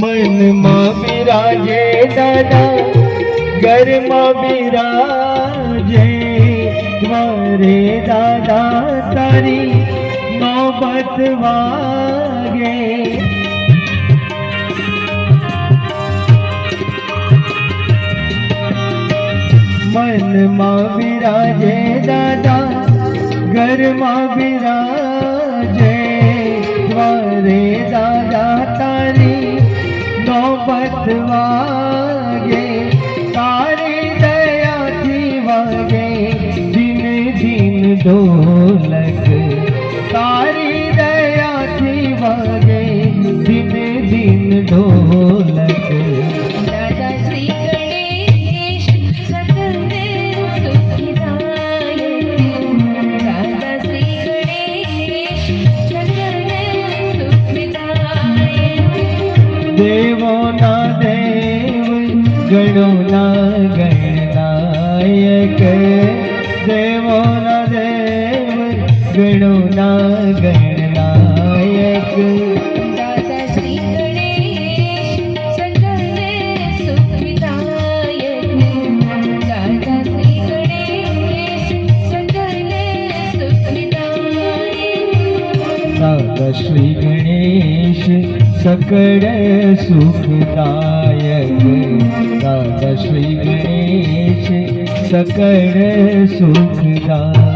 મનમાં બિરાજે દાદા, ઘરમાં બિરાજે, દ્વારે દાદા તારી નોબત વાગે. મનમાં બિરાજે દાદા, ઘરમાં બિરાજે, દ્વારે દાદા તારી નોબત વાગે. તારી દયાથી વાગે દિન દિન ઢોલક, તારી દયાથી વાગે દિન દિન ઢોલક. દાદા શ્રી ગણેશ સકલને સુખદાયક, દાદા શ્રી ગણેશ સકલને સુખદાયક. દેવોના દેવ ગણોના ગણનાયક, દેવોના દેવ ગણોના ગણનાયક. દાદા શ્રી ગણેશ સકલને સુખદાયક, દાદા શ્રી ગણેશ સકલને સુખદાયક. દાદા શ્રી ગણેશ સકળ સુખદાયક, દાદા શ્રી ગણેશ સકળ સુખદાયક.